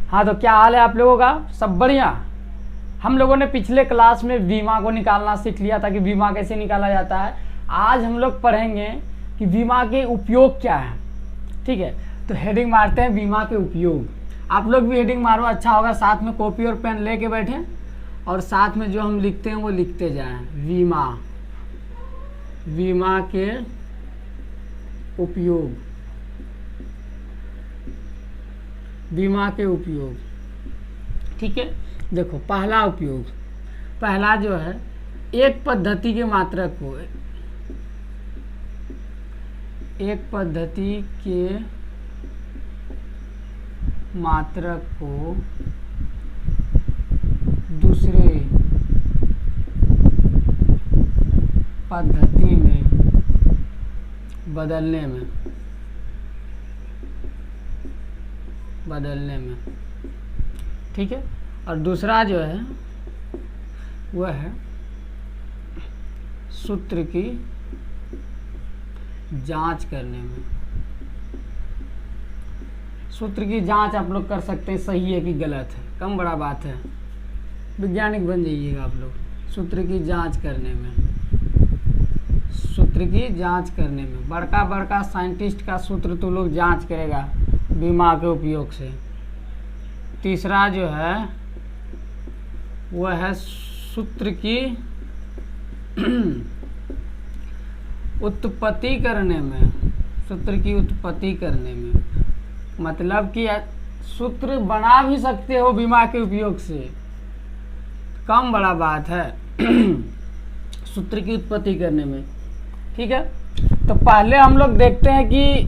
हाँ, तो क्या हाल है आप लोगों का? सब बढ़िया। हम लोगों ने पिछले क्लास में बीमा को निकालना सीख लिया था कि बीमा कैसे निकाला जाता है। आज हम लोग पढ़ेंगे कि बीमा के उपयोग क्या है। ठीक है, तो हेडिंग मारते हैं बीमा के उपयोग। आप लोग भी हेडिंग मारो, अच्छा होगा। साथ में कॉपी और पेन लेके बैठे और साथ में जो हम लिखते हैं वो लिखते जाएं। बीमा के उपयोग, बीमा के उपयोग। ठीक है, देखो पहला उपयोग, पहला जो है एक पद्धति के मात्रक को, एक पद्धति के मात्रक को दूसरे पद्धति में बदलने में। ठीक है, और दूसरा जो है वह है सूत्र की जांच करने में। सूत्र की जांच आप लोग कर सकते हैं, सही है कि गलत है, कम बड़ा बात है। वैज्ञानिक बन जाइएगा आप लोग। सूत्र की जांच करने में, सूत्र की जांच करने में। बड़का बड़का साइंटिस्ट का सूत्र तो लोग जांच करेगा बीमा के उपयोग से। तीसरा जो है वह है सूत्र की उत्पत्ति करने में। सूत्र की उत्पत्ति करने में मतलब कि सूत्र बना भी सकते हो बीमा के उपयोग से, कम बड़ा बात है। सूत्र की उत्पत्ति करने में। ठीक है, तो पहले हम लोग देखते हैं कि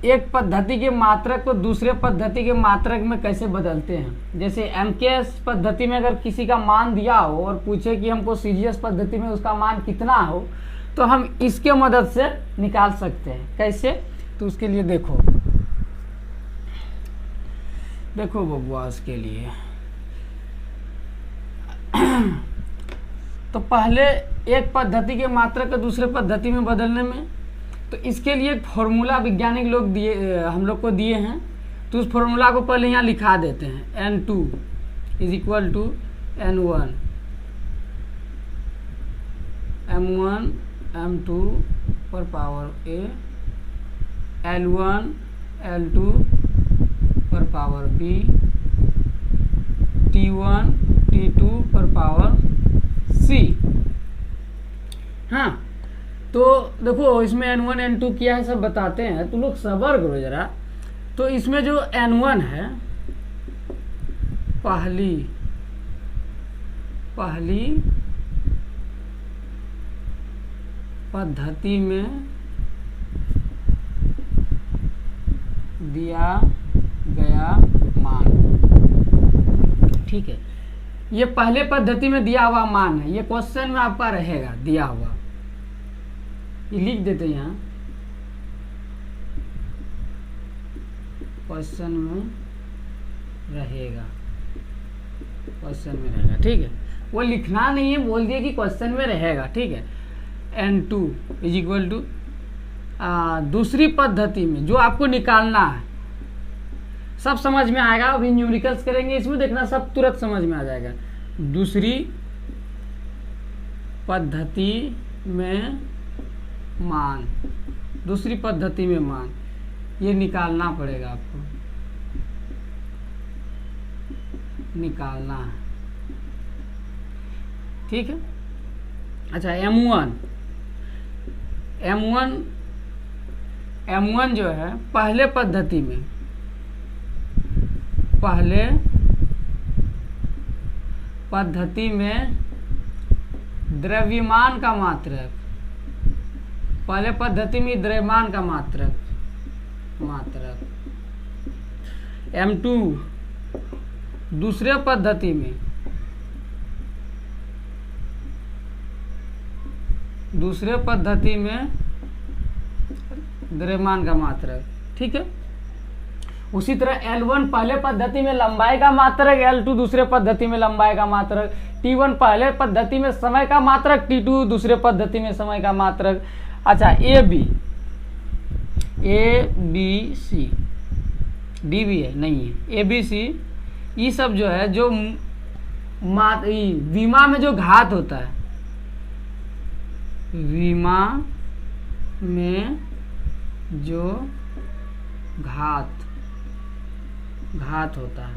एक पद्धति के मात्रक को दूसरे पद्धति के मात्रक में कैसे बदलते हैं। जैसे एमकेएस पद्धति में अगर किसी का मान दिया हो और पूछे कि हमको सीजीएस पद्धति में उसका मान कितना हो, तो हम इसके मदद से निकाल सकते हैं। कैसे? तो उसके लिए देखो बबुआ, उसके लिए तो पहले एक पद्धति के मात्रक को दूसरे पद्धति में बदलने में, तो इसके लिए एक फॉर्मूला वैज्ञानिक लोग हम लोग को दिए हैं। तो उस फॉर्मूला को पहले यहाँ लिखा देते हैं। N2 = N1 M1 M2 पर पावर A, L1 L2 पर पावर B, T1 T2 पर पावर C। हाँ, तो देखो इसमें N1 N2 क्या है सब बताते हैं, तो लोग सब्र करो जरा। तो इसमें जो N1 है, पहली पद्धति में दिया गया मान। ठीक है, ये पहले पद्धति में दिया हुआ मान है। ये क्वेश्चन में आपका रहेगा दिया हुआ, ये लिख देते हैं यहाँ, क्वेश्चन में रहेगा, क्वेश्चन में रहेगा। ठीक है, वो लिखना नहीं है, बोल दिया कि क्वेश्चन में रहेगा। ठीक है, N2 = दूसरी पद्धति में जो आपको निकालना है, सब समझ में आएगा। अभी न्यूमेरिकल्स करेंगे, इसमें देखना सब तुरंत समझ में आ जाएगा। दूसरी पद्धति में मान, दूसरी पद्धति में मान, ये निकालना पड़ेगा आपको, निकालना है। ठीक है, अच्छा M1 जो है पहले पद्धति में, पहले पद्धति में द्रव्यमान का मात्रक, पहले पद्धति में द्रव्यमान का मात्रक। M2 दूसरे पद्धति में, दूसरे पद्धति में द्रव्यमान का मात्रक। ठीक है, उसी तरह L1 पहले पद्धति में लंबाई का मात्रक, L2 दूसरे पद्धति में लंबाई का मात्रक, T1 पहले पद्धति में समय का मात्रक, T2 दूसरे पद्धति में समय का मात्रक। अच्छा, A B C डी भी है नहीं है, ए बी सी ये सब जो है जो विमा में जो घात होता है, विमा में जो घात होता है,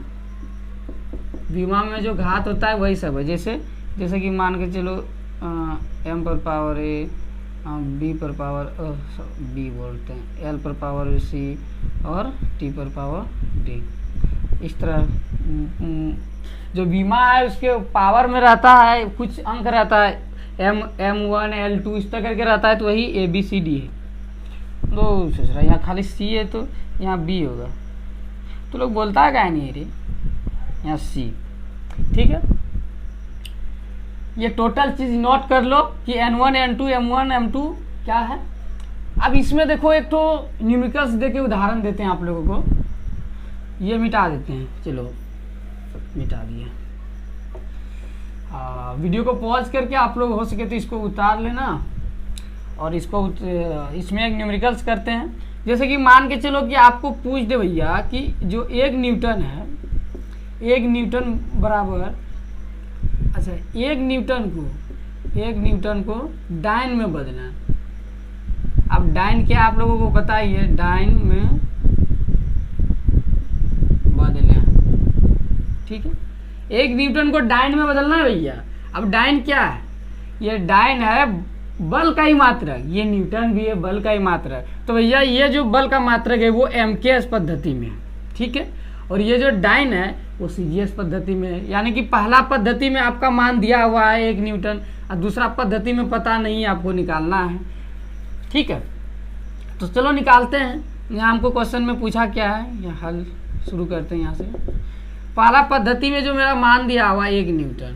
विमा में जो घात होता है वही सब है। जैसे कि मान के चलो एम पर पावर ए, बी पर पावर बी बोलते हैं, एल पर पावर सी और टी पर पावर डी। इस तरह जो बीमा है उसके पावर में रहता है, कुछ अंक रहता है, M1 L2 इस तरह करके रहता है, तो वही ABCD है। तो सोच रहा है यहाँ खाली C है तो यहाँ B होगा, तो लोग बोलता है क्या नहीं रे, यहाँ C। ठीक है, ये टोटल चीज़ नोट कर लो कि N1 N2 M1 M2 क्या है। अब इसमें देखो एक तो न्यूमेरिकल्स देके उदाहरण देते हैं आप लोगों को, ये मिटा देते हैं, चलो मिटा दिए। वीडियो को पॉज करके आप लोग हो सके तो इसको उतार लेना और इसको इसमें एक न्यूमेरिकल्स करते हैं। जैसे कि मान के चलो कि आपको पूछ दे भैया कि जो 1 न्यूटन है, 1 न्यूटन बराबर, अच्छा 1 न्यूटन को डाइन में बदलना। अब डाइन क्या आप लोगों को पता ही है, डाइन में बदलें। ठीक है, 1 न्यूटन को डाइन में बदलना है भैया। अब डाइन क्या है, ये डाइन है बल का ही मात्रक, ये न्यूटन भी है बल का ही मात्रक। तो भैया ये जो बल का मात्रक है वो MKS पद्धति में है। ठीक है, और ये जो डाइन है वो CGS पद्धति में है। यानी कि पहला पद्धति में आपका मान दिया हुआ है 1 न्यूटन और दूसरा पद्धति में पता नहीं, आपको निकालना है। ठीक है, तो चलो निकालते हैं। यहाँ हमको क्वेश्चन में पूछा क्या है, यहाँ हल शुरू करते हैं। यहाँ से पहला पद्धति में जो मेरा मान दिया हुआ 1 न्यूटन,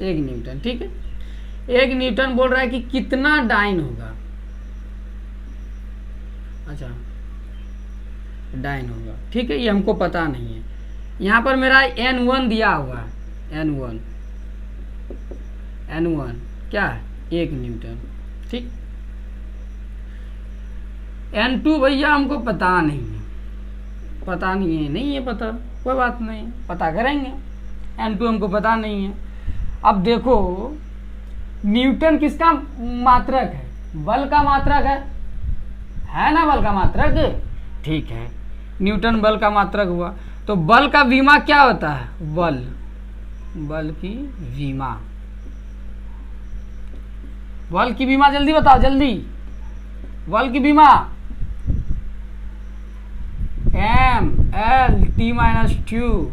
1 न्यूटन। ठीक है, 1 न्यूटन बोल रहा है कि कितना डाइन होगा। अच्छा डाइन होगा, ठीक है, ये हमको पता नहीं है। यहाँ पर मेरा N1 दिया हुआ है, N1 क्या है 1 न्यूटन। ठीक, N2 भैया हमको पता नहीं है, नहीं है पता, कोई बात नहीं, पता करेंगे। N2 हमको पता नहीं है। अब देखो न्यूटन किसका मात्रक है, बल का मात्रक है ना, बल का मात्रक। ठीक है, न्यूटन बल का मात्रक हुआ, तो बल का विमा क्या होता है, बल की विमा, बल की विमा जल्दी बताओ, जल्दी, बल की विमा MLT-2,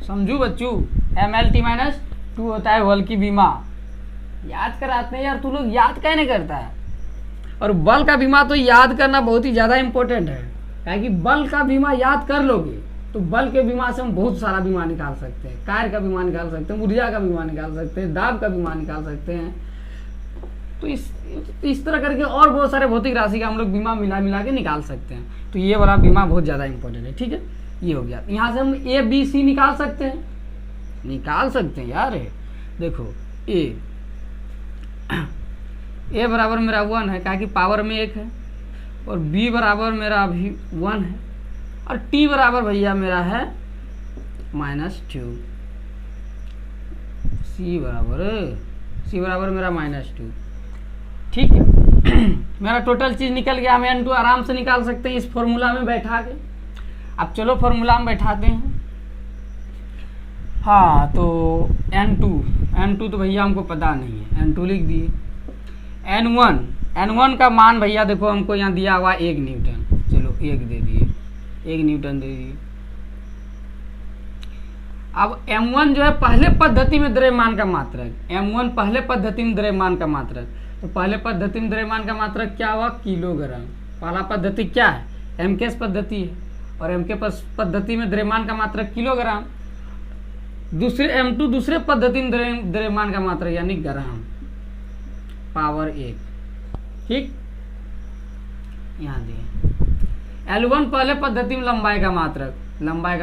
समझू बच्चू, MLT-2 होता है बल की विमा। याद कराते हैं यार, तू लोग याद कैसे नहीं करता है। और बल का विमा तो याद करना बहुत ही ज़्यादा इम्पोर्टेंट है, क्योंकि बल का विमा याद कर लोगे तो बल के विमा से हम बहुत सारा विमा निकाल सकते हैं, कार्य का विमा निकाल सकते हैं, ऊर्जा का विमा निकाल सकते हैं, दाब का विमा निकाल सकते हैं। तो इस तरह करके और बहुत सारे भौतिक राशि का हम लोग बीमा मिला के निकाल सकते हैं। तो ये वाला बीमा बहुत ज़्यादा इंपॉर्टेंट है। ठीक है, ये हो गया। यहाँ से हम ABC निकाल सकते हैं यार। देखो A बराबर मेरा 1 है, क्या कि पावर में 1 है, और B बराबर मेरा अभी 1 है, और T बराबर भैया मेरा है -2, C बराबर मेरा -2। ठीक है, मेरा टोटल चीज़ निकल गया। हम N2 आराम से निकाल सकते हैं इस फॉर्मूला में बैठा के। अब चलो फॉर्मूला में बैठाते हैं। हाँ, तो N2 तो भैया हमको पता नहीं है, N2 लिख दिए। N1 का मान भैया देखो हमको यहाँ दिया हुआ 1 न्यूटन, चलो 1 दे दिए, 1 न्यूटन दे दिए। अब M1 जो है पहले पद्धति में द्रव्यमान का मात्रक, M1 पहले पद्धति में द्रव्यमान का मात्रक, तो पहले पद्धति में द्रव्यमान का मात्रक क्या हुआ, किलोग्राम। पहला पद्धति क्या है, MKS पद्धति है, और MKS पद्धति में द्रव्यमान का मात्रक किलोग्राम। दूसरे M2 दूसरे पद्धति में द्रव्यमान का मात्रक यानी ग्राम पावर 1। ठीक, यहाँ दिए। L1 पहले पद्धति में लंबाई का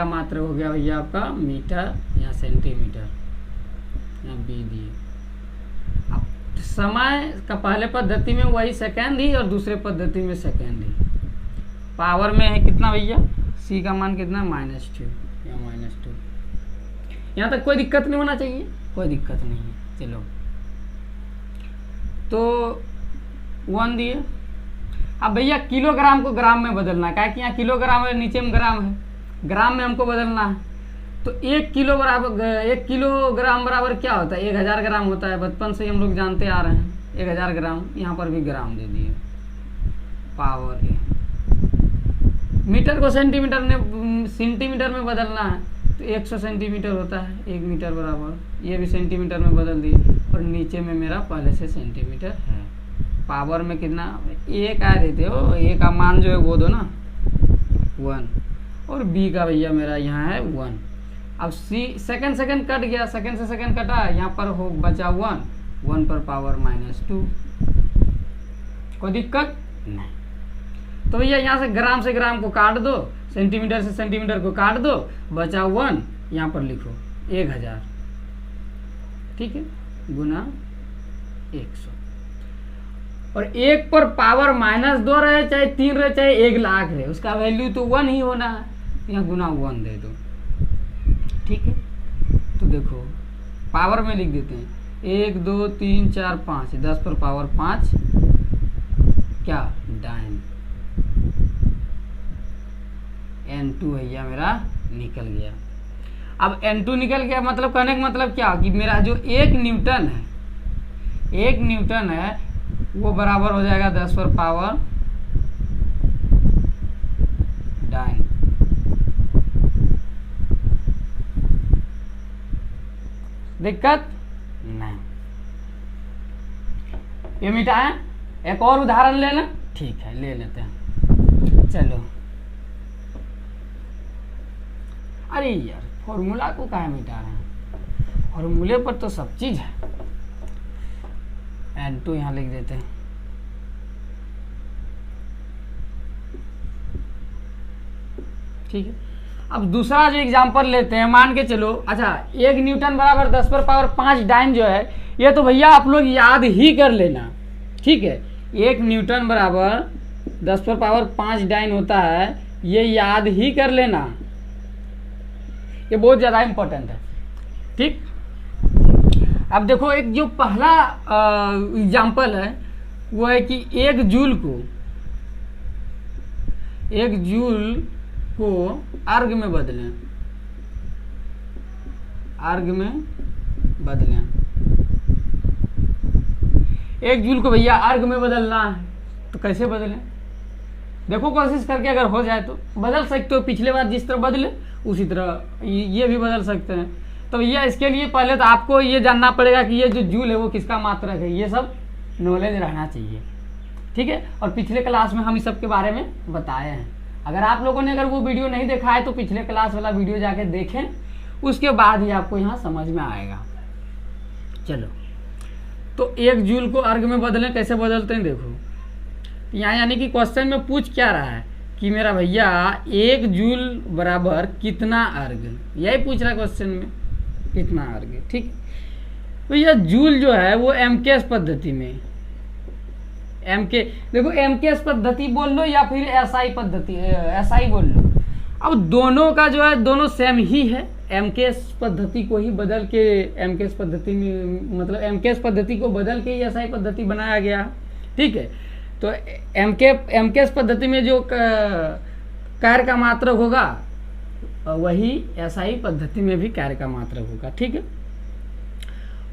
मात्रक हो गया भैया आपका मीटर या सेंटीमीटर, यहाँ B दिए। अब समय का पहले पद्धति में वही सेकेंड ही और दूसरे पद्धति में सेकेंड ही, पावर में है कितना भैया, c का मान कितना, -2 या -2। यहाँ तक कोई दिक्कत नहीं होना चाहिए, कोई दिक्कत नहीं है। चलो तो 1 दिए। अब भैया किलोग्राम को ग्राम में बदलना है, क्या कि यहाँ किलोग्राम है, नीचे में ग्राम है, ग्राम में हमको बदलना है। तो 1 किलोग्राम बराबर क्या होता है, 1000 ग्राम होता है, बचपन से हम लोग जानते आ रहे हैं 1000 ग्राम। यहाँ पर भी ग्राम दे दिए, पावर ए। मीटर को सेंटीमीटर में बदलना है, तो 100 सेंटीमीटर होता है 1 मीटर बराबर, ये भी सेंटीमीटर में बदल दिए, और नीचे में मेरा पहले से सेंटीमीटर है। पावर में कितना, ए का देते हो, ए का मान जो है वो दो ना 1, और बी का भैया मेरा यहाँ है 1। अब सी सेकंड कट गया, सेकंड से सेकंड कटा, यहाँ पर हो बचा 1 पर पावर -2, कोई दिक्कत नहीं। तो भैया यहाँ से ग्राम को काट दो, सेंटीमीटर से सेंटीमीटर को काट दो, बचा 1, यहाँ पर लिखो 1000, ठीक है, गुना 100। और 1 पर पावर -2 रहे, चाहे 3 रहे, चाहे 1 लाख रहे, उसका वैल्यू तो 1 ही होना है, यहाँ गुना 1 दे दो, ठीक है। तो देखो पावर में लिख देते हैं 1 2 3 4 5, 10 पर पावर 5 क्या, डाइन। N2 भैया मेरा निकल गया। अब N2 निकल गया, मतलब कहने का मतलब क्या कि मेरा जो 1 न्यूटन है वो बराबर हो जाएगा 10 पर पावर डाइन। दिक्कत नहीं, ये मिटाएं। एक और उदाहरण लेना, ठीक है ले लेते हैं। चलो, अरे यार फॉर्मूला को काहे मिटा रहे हैं, फॉर्मूले पर तो सब चीज है। N2 यहाँ लिख देते हैं, ठीक है। अब दूसरा जो एग्जांपल लेते हैं, मान के चलो, अच्छा 1 न्यूटन बराबर 10 पर पावर 5 डाइन जो है, ये तो भैया आप लोग याद ही कर लेना, ठीक है। 1 न्यूटन बराबर 10 पर पावर 5 डाइन होता है, ये याद ही कर लेना, ये बहुत ज़्यादा इम्पोर्टेंट है, ठीक। अब देखो एक जो पहला एग्जाम्पल है वो है कि 1 जूल को अर्ग में बदलें, अर्ग में बदलें। 1 जूल को भैया अर्ग में बदलना है, तो कैसे बदलें, देखो कोशिश करके, अगर हो जाए तो बदल सकते हो। पिछले बार जिस तरह बदले उसी तरह ये भी बदल सकते हैं। तो भैया इसके लिए पहले तो आपको ये जानना पड़ेगा कि ये जो जूल है वो किसका मात्रक है, ये सब नॉलेज रहना चाहिए, ठीक है। और पिछले क्लास में हम इस सब के बारे में बताए हैं। अगर आप लोगों ने अगर वो वीडियो नहीं देखा है तो पिछले क्लास वाला वीडियो जाके देखें, उसके बाद ही आपको यहाँ समझ में आएगा। चलो, तो 1 जूल को अर्ग में बदलें, कैसे बदलते हैं देखो यहाँ, यानी कि क्वेश्चन में पूछ क्या रहा है कि मेरा भैया 1 जूल बराबर कितना अर्ग, यही पूछ रहा है क्वेश्चन में, कितना अर्ग, ठीक। तो यह जूल जो है वो एमकेएस पद्धति में, एमके देखो एमकेएस पद्धति बोल लो या फिर एसआई पद्धति, एसआई बोल लो, अब दोनों का जो है दोनों सेम ही है। एमकेएस पद्धति को ही बदल के एमकेएस पद्धति में, मतलब एमकेएस पद्धति को बदल के ही एसआई पद्धति बनाया गया, ठीक है। तो एमकेएस पद्धति में जो कार्य का मात्रक होगा वही एसआई पद्धति में भी कार्य का मात्रक होगा, ठीक है।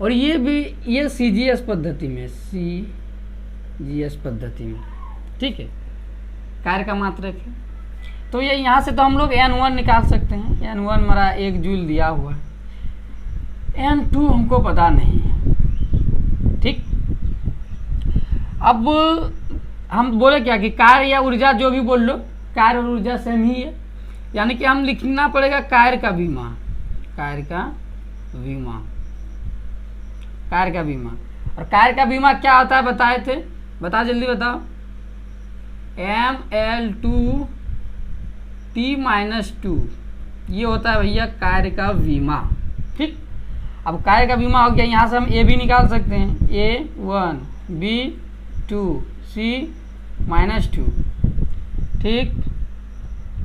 और ये भी ये सीजीएस पद्धति में, सीजीएस पद्धति में, ठीक है, कार्य का मात्रक है। तो ये यहाँ से तो हम लोग N1 निकाल सकते हैं। N1 मेरा 1 जूल दिया हुआ है, N2 हमको पता नहीं है, ठीक। अब हम बोले क्या कि कार्य या ऊर्जा जो भी बोल लो, कार्य और ऊर्जा सेम ही है, यानी कि हम लिखना पड़ेगा कार्य का विमा, कार्य का विमा, कार्य का विमा। और कार्य का विमा क्या होता है बताए थे, बता जल्दी बताओ, mL2T-2, ये होता है भैया कार्य का विमा, ठीक। अब कार्य का विमा हो गया, यहाँ से हम ए भी निकाल सकते हैं, A1 B2 C-2, ठीक।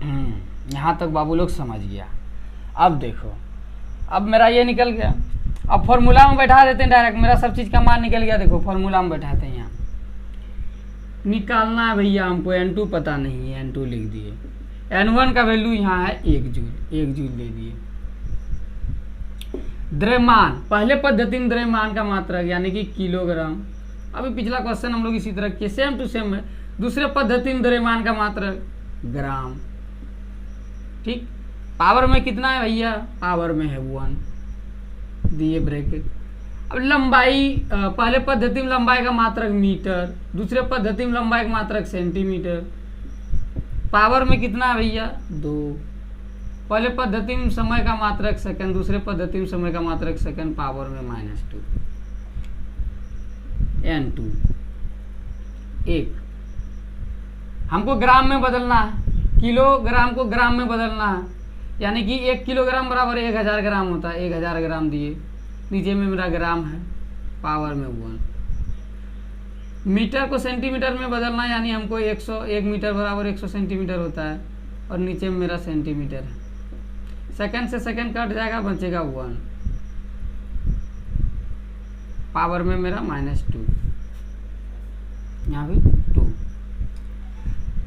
यहाँ तक बाबू लोग समझ गया। अब देखो, अब मेरा ये निकल गया। अब फॉर्मूला में बैठा देते हैं डायरेक्ट, मेरा सब चीज़ का मान निकल गया। देखो फॉर्मूला में बैठाते हैं, यहाँ निकालना है भैया हमको। N2 पता नहीं है, N2 लिख दिए। N1 का वैल्यू यहाँ है 1 जूल, 1 जूल ले दिए। द्रव्यमान, पहले पद्धति में द्रव्यमान का मात्रक यानी कि किलोग्राम। अभी पिछला क्वेश्चन हम लोग इसी तरह के सेम टू सेम है। दूसरे पद्धति में द्रव्यमान का मात्रक ग्राम। ठीक, पावर में कितना है भैया? पावर में है 1, दिए ब्रैकेट। अब लंबाई, पहले पद्धति में लंबाई का मात्रक मीटर, दूसरे पद्धति में लंबाई का मात्रक सेंटीमीटर। पावर में कितना है भैया? 2। पहले पद्धति में समय का मात्रक सेकंड, दूसरे पद्धति में समय का मात्रक सेकंड। पावर में -2। N2 1। हमको ग्राम में बदलना है, किलोग्राम को ग्राम में बदलना है, यानी कि 1 किलोग्राम बराबर 1000 ग्राम होता है। 1000 ग्राम दिए, नीचे में मेरा ग्राम है, पावर में 1। मीटर को सेंटीमीटर में बदलना, यानी हमको 1 मीटर बराबर 100 सेंटीमीटर होता है, और नीचे में मेरा सेंटीमीटर है। सेकंड से सेकंड कट जाएगा, बचेगा 1। पावर में मेरा -2, यहाँ भी 2।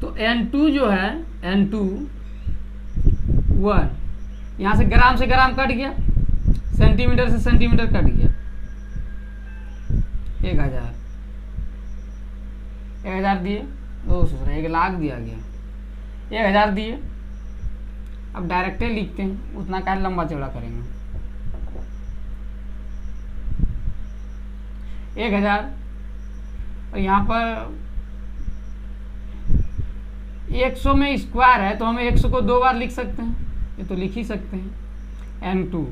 तो N2 जो है, N2 1, यहाँ से ग्राम कट गया, सेंटीमीटर से सेंटीमीटर कट गया। 1000 दिए, 1 लाख दिया गया। 1000 दिए। अब डायरेक्ट लिखते हैं, उतना क्या लंबा चौड़ा करेंगे। 1000, और यहाँ पर 100 में स्क्वायर है, तो हम 100 को 2 बार लिख सकते हैं, ये तो लिख ही सकते हैं। N2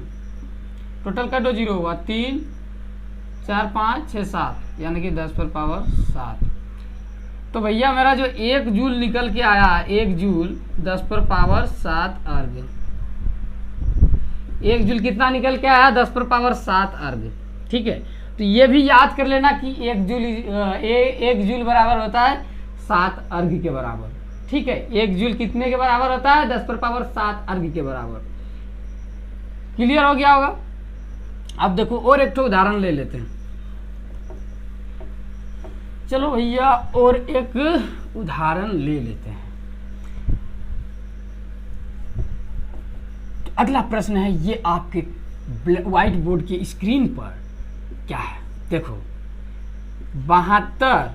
टोटल का 2 0 हुआ, 3 4 5 6 7, यानी कि 10 पर पावर 7। तो भैया मेरा जो 1 जूल निकल के आया है, 1 जूल 10 पर पावर 7 अर्ग। 1 जूल कितना निकल के आया? 10 पर पावर 7 अर्ग। ठीक है, तो ये भी याद कर लेना कि 1 जूल बराबर होता है 7 अर्ग के बराबर। ठीक है, 1 जूल कितने के बराबर होता है? 10 पर पावर 7 अर्ग के बराबर। क्लियर हो गया होगा। अब देखो और एक उदाहरण ले लेते हैं। चलो भैया और एक उदाहरण ले लेते हैं। तो अगला प्रश्न है, ये आपके व्हाइट बोर्ड की स्क्रीन पर क्या है? देखो, 72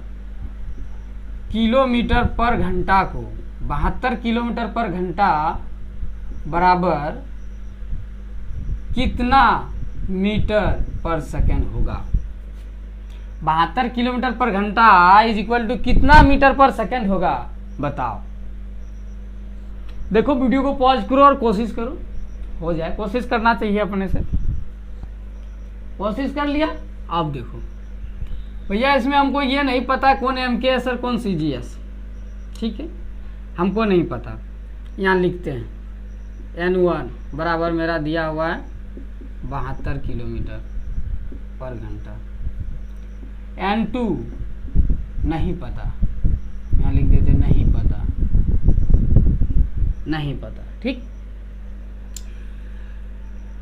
किलोमीटर पर घंटा को 72 किलोमीटर पर घंटा बराबर कितना मीटर पर सेकंड होगा? 72 किलोमीटर पर घंटा इज इक्वल टू कितना मीटर पर सेकंड होगा? बताओ। देखो वीडियो को पॉज करो और कोशिश करो, हो जाए। कोशिश करना चाहिए अपने से। कोशिश कर लिया। अब देखो भैया, इसमें हमको ये नहीं पता कौन MKS और कौन CGS। ठीक है, हमको नहीं पता। यहाँ लिखते हैं N1 बराबर मेरा दिया हुआ है 72 किलोमीटर पर घंटा। N2 नहीं पता, यहाँ लिख देते नहीं पता, नहीं पता। ठीक,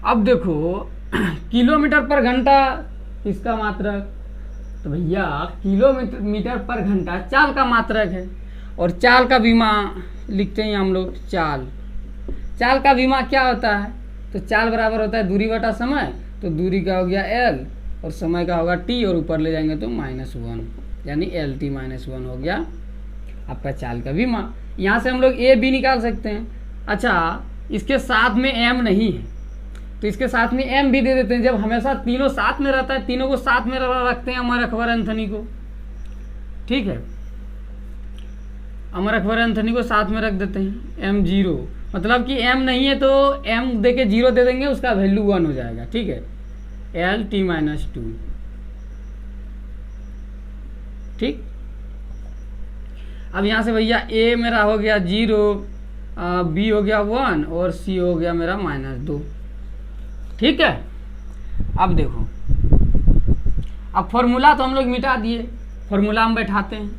अब देखो किलोमीटर पर घंटा किसका मात्रक? तो भैया किलोमीटर पर घंटा चाल का मात्रक है, और चाल का बीमा लिखते हैं हम लोग। चाल का बीमा क्या होता है? तो चाल बराबर होता है दूरी बटा समय। तो दूरी का हो गया L और समय का होगा T, और ऊपर ले जाएंगे तो -1, यानी LT -1 हो गया आपका चाल का बीमा। यहाँ से हम लोग A B निकाल सकते हैं। अच्छा, इसके साथ में M नहीं है, तो इसके साथ में M भी दे देते हैं। जब हमेशा तीनों साथ में रहता है, तीनों को साथ में रखते हैं अमर अकबर एंथनी को। ठीक है, अमर अकबर एंथनी को साथ में रख देते हैं। M0 मतलब कि M नहीं है तो M दे के 0 दे देंगे, उसका वैल्यू 1 हो जाएगा। ठीक है, LT -2। ठीक, अब यहाँ से भैया A मेरा हो गया 0, B हो गया 1 और C हो गया मेरा -2। ठीक है, अब देखो, अब फॉर्मूला तो हम लोग मिटा दिए, फॉर्मूला हम बैठाते हैं।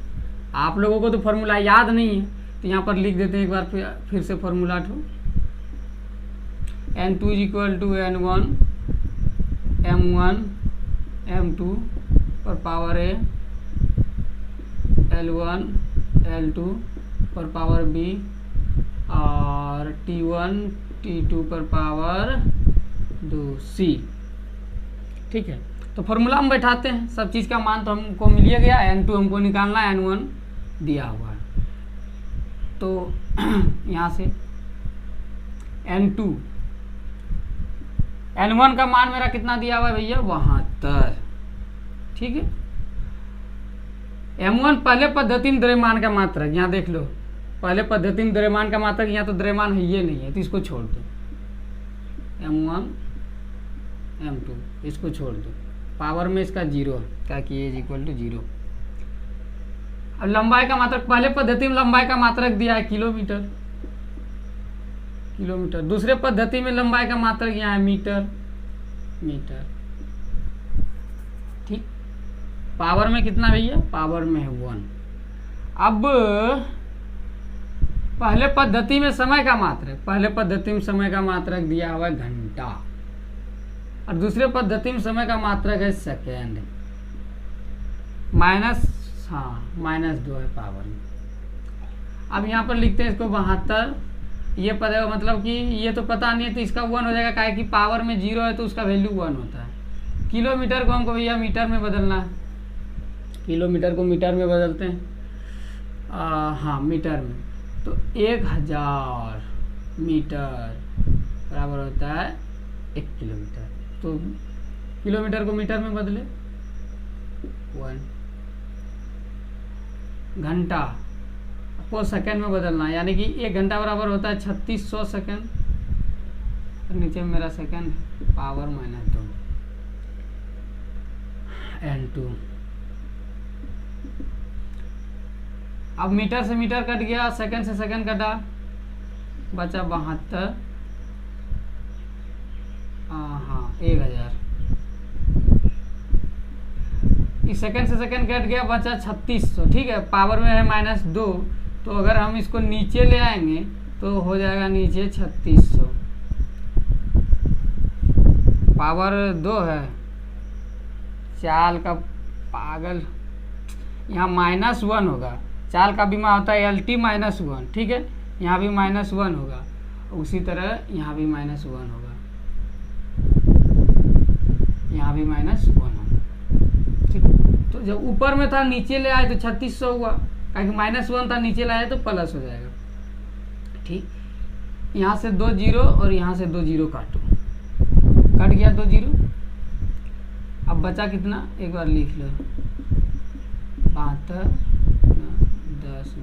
आप लोगों को तो फॉर्मूला याद नहीं है, तो यहाँ पर लिख देते हैं एक बार फिर से formula N2 equal to N1 M1 M2 पर पावर A, L1 L2 पर पावर B और T1 T2 पर पावर 2C। ठीक है, तो फॉर्मूला हम बैठाते हैं। सब चीज़ का मान तो हमको मिल ही गया। N2 हमको निकालना है, N1 दिया हुआ है। तो यहाँ से N1 का मान मेरा कितना दिया हुआ है भैया, 72। ठीक है, M1 पहले पद्धति में द्रव्यमान का मात्रक, यहाँ देख लो, पहले पद्धति में द्रव्यमान का मात्रक, यहाँ तो द्रव्यमान है ये नहीं है, तो इसको छोड़ दो। M1 M2 इसको छोड़ दो, पावर में इसका 0 है, क्या कि A इक्वल टू 0। अब लंबाई का मात्रक, पहले पद्धति में लंबाई का मात्रक दिया है किलोमीटर, दूसरे पद्धति में लंबाई का मात्रक यहाँ है मीटर। ठीक, पावर में कितना भैया, पावर में है 1। अब पहले पद्धति में समय का मात्रक, दिया हुआ है घंटा, और दूसरे पद्धति में समय का मात्रक है सेकेंड, -2 है पावर में। अब यहाँ पर लिखते हैं इसको 72। ये पता मतलब कि ये तो पता नहीं है, तो इसका 1 हो जाएगा, काहे कि पावर में 0 है तो उसका वैल्यू 1 होता है। किलोमीटर को हमको भैया मीटर में बदलना है, किलोमीटर को मीटर में बदलते हैं। हाँ, मीटर में, तो 1000 मीटर बराबर होता है 1 किलोमीटर। तो किलोमीटर को मीटर में बदले 1। घंटा को सेकंड में बदलना, यानी कि 1 घंटा बराबर होता है 3600 सेकंड। नीचे में मेरा सेकंड, पावर -2 N2। अब मीटर से मीटर कट गया, सेकंड से सेकंड कटा, बचा 72। हाँ, 1000। इस सेकंड से सेकंड कट गया, बचा 3600। ठीक है, पावर में है -2, तो अगर हम इसको नीचे ले आएंगे तो हो जाएगा नीचे 3600। पावर 2 है, चाल का पागल, यहाँ -1 होगा। चाल का भी मान होता है LT -1। ठीक है, यहाँ भी -1 होगा, उसी तरह यहाँ भी -1 होगा, यहाँ भी -1 होगा। ठीक, तो जब ऊपर में था नीचे ले आए तो 3600 हुआ, क्योंकि -1 था, नीचे लाए तो प्लस हो जाएगा। ठीक, यहाँ से 2 0 और यहाँ से 2 0 काटो, कट गया 2 0। अब बचा कितना, एक बार लिख लो, 72 10 ×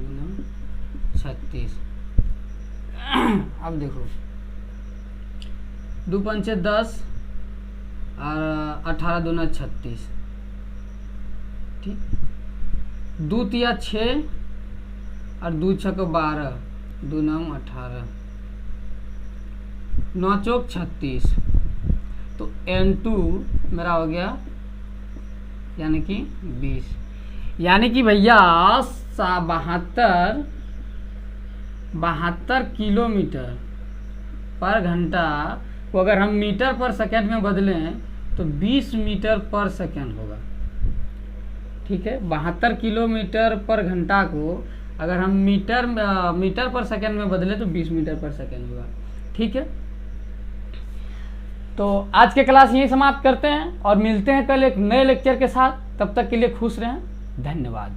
36। अब देखो, 2 पंचे 10 और 18 दूना 36। ठीक, 2 तिया 6 और 2 छक 12, 2 9 18, 9 चौक 36। तो N2 मेरा हो गया यानी कि 20, यानी कि भैया 72 किलोमीटर पर घंटा को अगर हम मीटर पर सेकंड में बदलें तो 20 मीटर पर सेकंड होगा। ठीक है, 72 किलोमीटर पर घंटा को अगर हम मीटर पर सेकंड में बदले तो 20 मीटर पर सेकंड होगा। ठीक है, तो आज के क्लास यही समाप्त करते हैं और मिलते हैं कल एक नए लेक्चर के साथ। तब तक के लिए खुश रहें, धन्यवाद।